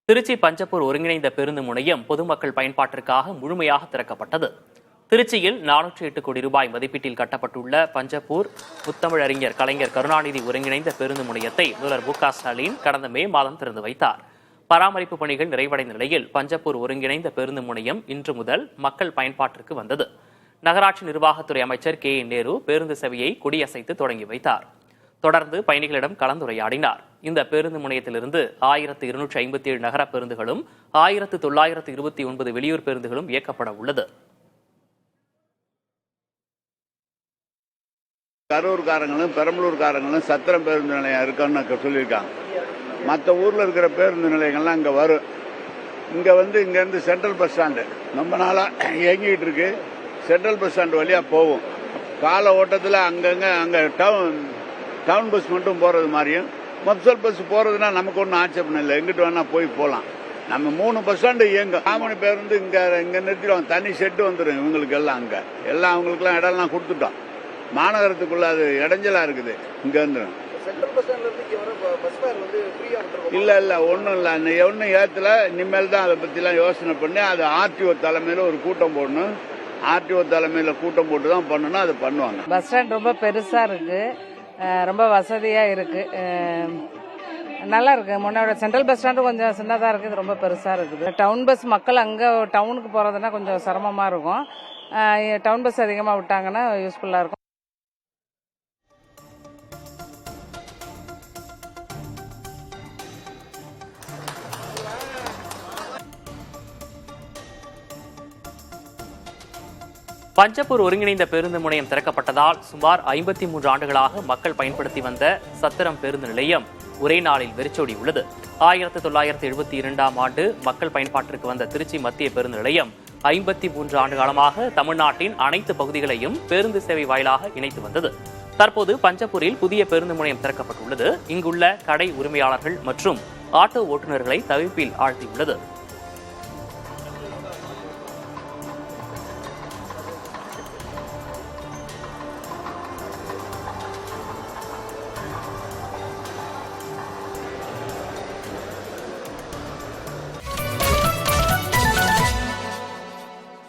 திருச்சி பஞ்சப்பூர் ஒருங்கிணைந்த பேருந்து முனையம் பொதுமக்கள் பயன்பாட்டிற்காக முழுமையாக திறக்கப்பட்டது. திருச்சியில் 408 கோடி ரூபாய் மதிப்பீட்டில் கட்டப்பட்டுள்ள பஞ்சப்பூர் முத்தமிழறிஞர் கலைஞர் கருணாநிதி ஒருங்கிணைந்த பேருந்து முனையத்தை முதல்வர் மு.க. ஸ்டாலின் கடந்த மே மாதம் திறந்து வைத்தார். பராமரிப்பு பணிகள் நிறைவடைந்த நிலையில் பஞ்சப்பூர் ஒருங்கிணைந்த பேருந்து முனையம் இன்று முதல் மக்கள் பயன்பாட்டிற்கு வந்தது. நகராட்சி நிர்வாகத்துறை அமைச்சர் கே. நேரு பேருந்து சேவையை கொடியசைத்து தொடங்கி வைத்தார். தொடர்ந்து பயணிகளிடம் கலந்துரையாடினார். இந்த பேருந்து முனையத்திலிருந்து 1257 நகர பேருந்துகளும் 1929 வெளியூர் பேருந்துகளும் இயக்கப்பட உள்ளது. கரூர்காரங்களும் பெரம்பலூர்காரங்களும் சத்திரம் பேருந்து நிலையம் இருக்குன்னு சொல்லியிருக்காங்க. மற்ற ஊரில் இருக்கிற பேருந்து நிலையங்கள்லாம் இங்கே வரும். இங்கேருந்து சென்ட்ரல் பஸ் ஸ்டாண்டு ரொம்ப நாளாக இயங்கிட்டு இருக்கு. சென்ட்ரல் பஸ் ஸ்டாண்டு வழியாக போகும். கால ஓட்டத்தில் அங்கே டவுன் பஸ் மட்டும் போகிறது மாதிரியும் மப்சல் பஸ் போகிறதுனா நமக்கு ஒன்றும் ஆட்சேபணம் இல்லை. எங்கிட்டு வேணால் போகலாம். நம்ம 3 பஸ் ஸ்டாண்டு இயங்கும். காமனி பேருந்து இங்கே நிறுத்திடுவோம். தனி ஷெட்டு வந்துடும் இவங்களுக்கு எல்லாம். அவங்களுக்குலாம் இடம்லாம் கொடுத்துட்டோம். மாநகரத்துக்குள்ள அது இடைஞ்சலாக இருக்குது. இங்கே வந்துடும். இல்லை ஒன்றும் இல்லை. ஒன்றும் ஏற்றல. இனிமேல் தான் அதை பற்றிலாம் யோசனை பண்ணி அது ஆர்டிஓ தலைமையில் ஒரு கூட்டம் போடணும். ஆர்டிஓ தலைமையில் கூட்டம் போட்டு தான் பண்ணணும். அதை பண்ணுவாங்க. பஸ் ஸ்டாண்ட் ரொம்ப பெருசாக இருக்கு. ரொம்ப வசதியாக இருக்கு. நல்லா இருக்கு. முன்னோட சென்ட்ரல் பஸ் ஸ்டாண்டு கொஞ்சம் சின்னதாக இருக்குது. ரொம்ப பெருசாக இருக்குது. டவுன் பஸ் மக்கள் அங்கே டவுனுக்கு போகிறதுனா கொஞ்சம் சிரமமாக இருக்கும். டவுன் பஸ் அதிகமாக விட்டாங்கன்னா யூஸ்ஃபுல்லாக இருக்கும். பஞ்சப்பூர் ஒருங்கிணைந்த பேருந்து முனையம் திறக்கப்பட்டதால் சுமார் 53 ஆண்டுகளாக மக்கள் பயன்படுத்தி வந்த சத்திரம் பேருந்து நிலையம் ஒரே நாளில் வெறிச்சோடி உள்ளது. 1972ஆம் ஆண்டு மக்கள் பயன்பாட்டிற்கு வந்த திருச்சி மத்திய பேருந்து நிலையம் 53 ஆண்டு காலமாக தமிழ்நாட்டின் அனைத்து பகுதிகளையும் பேருந்து சேவை வாயிலாக இணைத்து வந்தது. தற்போது பஞ்சப்பூரில் புதிய பேருந்து முனையம் திறக்கப்பட்டுள்ளது. இங்குள்ள கடை உரிமையாளர்கள் மற்றும் ஆட்டோ ஓட்டுநர்களை தவிப்பில் ஆழ்த்தியுள்ளது.